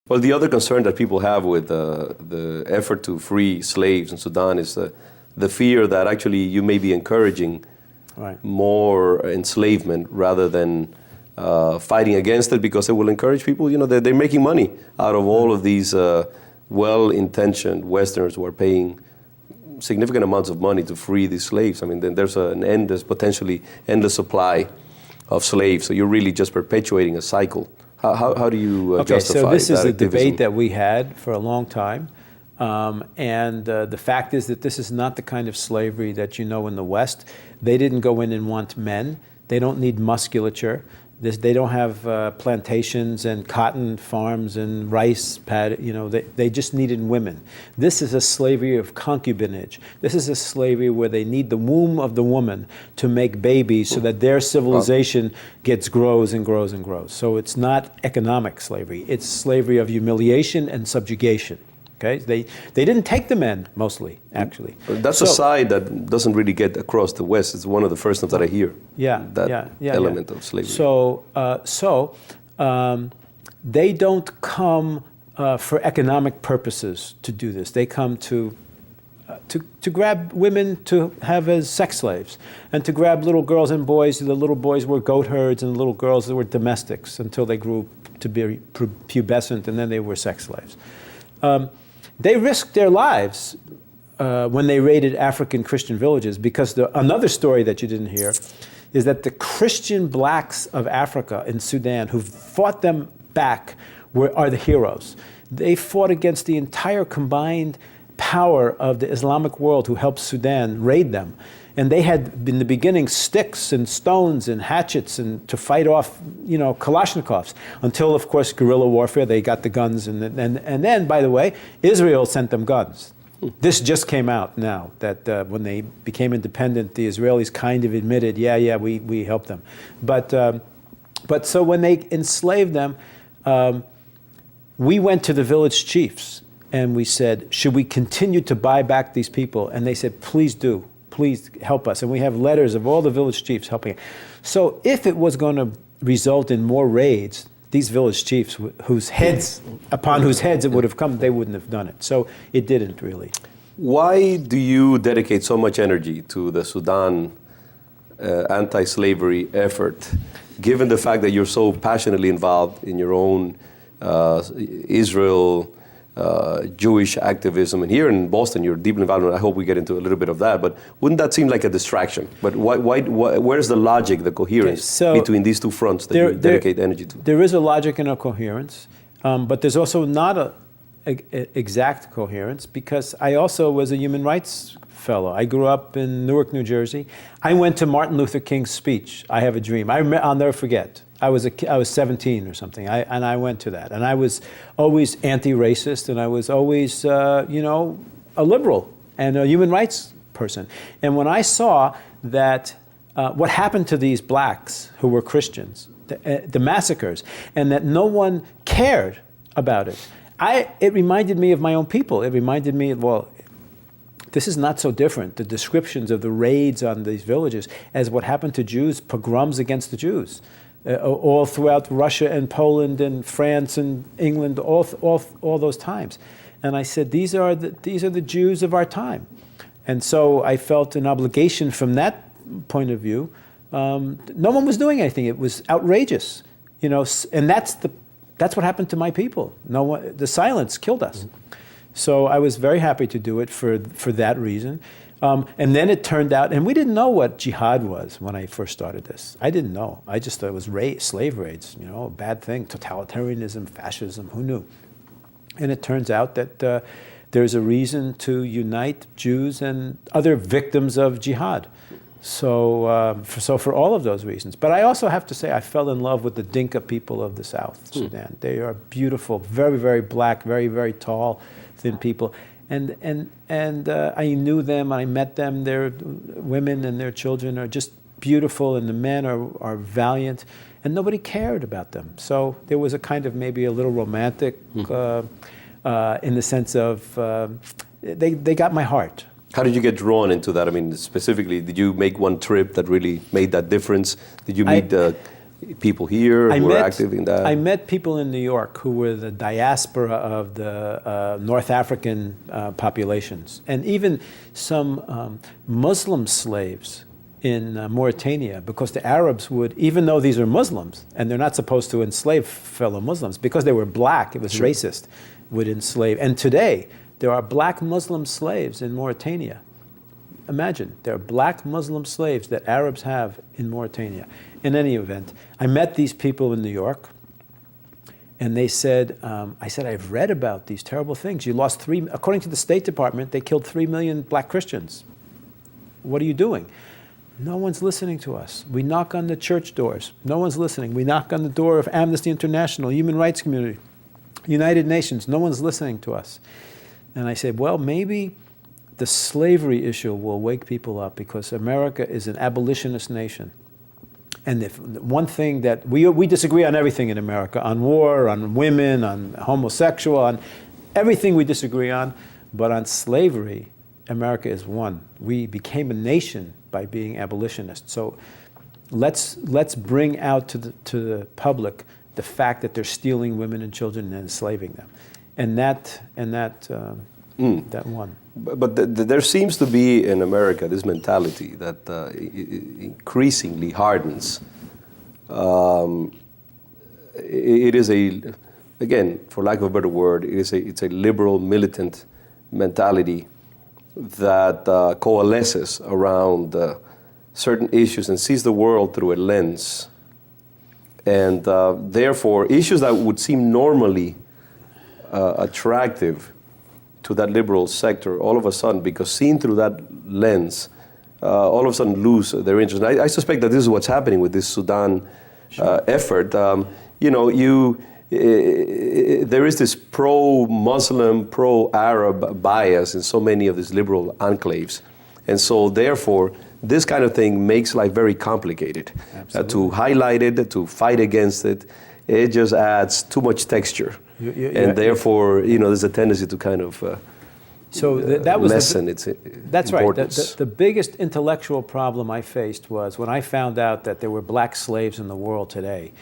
Well, the other concern that people have with the effort to free slaves in Sudan is the fear that actually you may be encouraging more enslavement rather than fighting against it, because it will encourage people, they're making money out of all of these well-intentioned Westerners who are paying significant amounts of money to free these slaves. I mean, then there's potentially endless supply of slaves, so you're really just perpetuating a cycle. How do you justify that? So this is a activism? debate that we had for a long time, and the fact is that this is not the kind of slavery that you know in the West. They didn't go in and want men. They don't need musculature. They don't have plantations and cotton farms and rice they just needed women. This is a slavery of concubinage. This is a slavery where they need the womb of the woman to make babies so that their civilization grows and grows and grows. So it's not economic slavery. It's slavery of humiliation and subjugation. Okay, they didn't take the men mostly, actually. That's a side that doesn't really get across the West. It's one of the first times that I hear that element of slavery. So they don't come for economic purposes to do this. They come to grab women to have as sex slaves, and to grab little girls and boys. The little boys were goat herds, and the little girls were domestics until they grew to be pubescent, and then they were sex slaves. They risked their lives when they raided African Christian villages, because another story that you didn't hear is that the Christian blacks of Africa in Sudan who fought them back are the heroes. They fought against the entire combined power of the Islamic world who helped Sudan raid them. And they had, in the beginning, sticks and stones and hatchets and to fight off, Kalashnikovs, until, of course, guerrilla warfare. They got the guns, and then, by the way, Israel sent them guns. This just came out now, that when they became independent, the Israelis kind of admitted, we helped them. But so when they enslaved them, we went to the village chiefs and we said, should we continue to buy back these people? And they said, please do. Please help us. And we have letters of all the village chiefs helping. So if it was going to result in more raids, these village chiefs, upon whose heads it would have come, they wouldn't have done it. So it didn't really. Why do you dedicate so much energy to the Sudan anti-slavery effort, given the fact that you're so passionately involved in your own Israel Jewish activism, and here in Boston you're deeply involved, and I hope we get into a little bit of that, but wouldn't that seem like a distraction? But why where's the logic, the coherence between these two fronts that you dedicate energy to? There is a logic and a coherence, but there's also not a exact coherence, because I also was a human rights fellow. I grew up in Newark, New Jersey. I went to Martin Luther King's speech, I Have a Dream. I'll never forget. I was 17 or something, and I went to that. And I was always anti-racist, and I was always, a liberal and a human rights person. And when I saw that what happened to these blacks who were Christians, the massacres, and that no one cared about it, it reminded me of my own people. It reminded me, this is not so different, the descriptions of the raids on these villages, as what happened to Jews, pogroms against the Jews. All throughout Russia and Poland and France and England, all those times. And I said, these are the Jews of our time. And so I felt an obligation from that point of view. No one was doing anything. It was outrageous, and that's what happened to my people. The silence killed us. So I was very happy to do it for that reason. And then it turned out, and we didn't know what jihad was when I first started this. I didn't know. I just thought it was slave raids, a bad thing, totalitarianism, fascism, who knew? And it turns out that there's a reason to unite Jews and other victims of jihad. So for all of those reasons. But I also have to say I fell in love with the Dinka people of the South Sudan. They are beautiful, very, very black, very, very tall, thin people. And I knew them, I met them, their women and their children are just beautiful, and the men are valiant, and nobody cared about them. So there was a kind of maybe a little romantic in the sense of they got my heart. How did you get drawn into that? I mean, specifically, did you make one trip that really made that difference? Did you meet people here who are active in that? I met people in New York who were the diaspora of the North African populations, and even some Muslim slaves in Mauritania, because the Arabs would, even though these are Muslims, and they're not supposed to enslave fellow Muslims, because they were black, it was racist, would enslave. And today, there are black Muslim slaves in Mauritania. Imagine, there are black Muslim slaves that Arabs have in Mauritania. In any event, I met these people in New York, and they said, I've read about these terrible things. You lost according to the State Department, they killed 3 million black Christians. What are you doing? No one's listening to us. We knock on the church doors. No one's listening. We knock on the door of Amnesty International, human rights community, United Nations. No one's listening to us. And I said, well, maybe the slavery issue will wake people up, because America is an abolitionist nation. And if one thing that we disagree on everything in America, on war, on women, on homosexual, on everything we disagree on, but on slavery, America is one. We became a nation by being abolitionists. So let's bring out to the public the fact that they're stealing women and children and enslaving them, and that one. But there seems to be in America this mentality that increasingly hardens. It is again, for lack of a better word, it's a liberal militant mentality that coalesces around certain issues and sees the world through a lens. And therefore, issues that would seem normally attractive to that liberal sector, all of a sudden, because seen through that lens, all of a sudden lose their interest. And I suspect that this is what's happening with this Sudan effort. There is this pro-Muslim, pro-Arab bias in so many of these liberal enclaves. And so therefore, this kind of thing makes life very complicated. To highlight it, to fight against it, it just adds too much texture. Therefore, there's a tendency to kind of that was lessen its importance. That's right. The biggest intellectual problem I faced was when I found out that there were black slaves in the world today.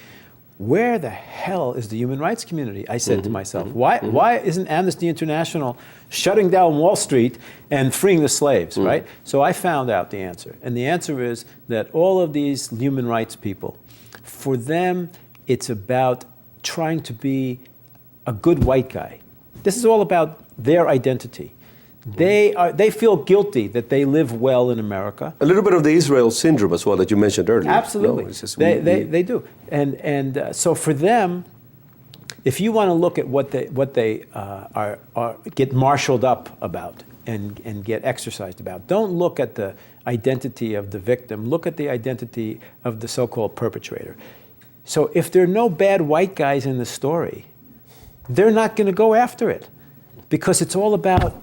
Where the hell is the human rights community? I said to myself, why isn't Amnesty International shutting down Wall Street and freeing the slaves, right? So I found out the answer. And the answer is that all of these human rights people, for them, it's about trying to be a good white guy. This is all about their identity. They feel guilty that they live well in America. A little bit of the Israel syndrome as well that you mentioned earlier. Absolutely, no, they do. And so for them, if you want to look at what they get marshaled up about and get exercised about, don't look at the identity of the victim. Look at the identity of the so-called perpetrator. So if there are no bad white guys in the story, they're not going to go after it, because it's all about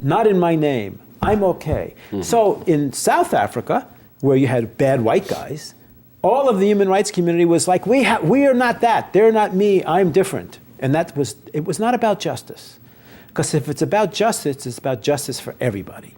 not in my name, I'm okay. So in South Africa, where you had bad white guys, all of the human rights community was like, we are not that, they're not me, I'm different. And it was not about justice. Because if it's about justice, it's about justice for everybody.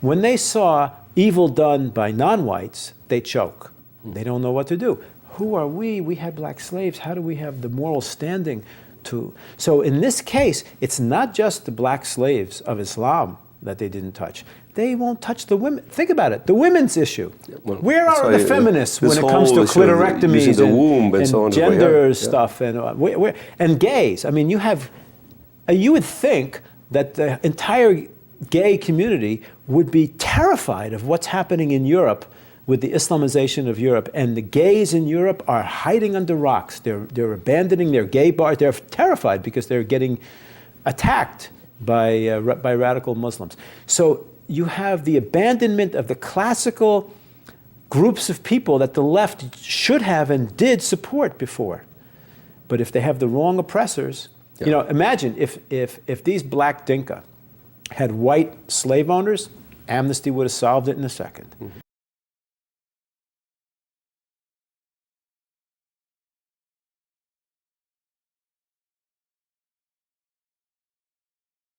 When they saw evil done by non-whites, they choke. They don't know what to do. Who are we? We had black slaves. How do we have the moral standing to? So in this case, it's not just the black slaves of Islam that they didn't touch. They won't touch the women. Think about it, the women's issue. Well, where are the feminists when it comes to clitorectomies and gender stuff and gays? I mean, you would think that the entire gay community would be terrified of what's happening in Europe with the Islamization of Europe, and the gays in Europe are hiding under rocks. They're abandoning their gay bars. They're terrified because they're getting attacked by radical Muslims. So you have the abandonment of the classical groups of people that the left should have and did support before. But if they have the wrong oppressors, imagine if these black Dinka had white slave owners, Amnesty would have solved it in a second.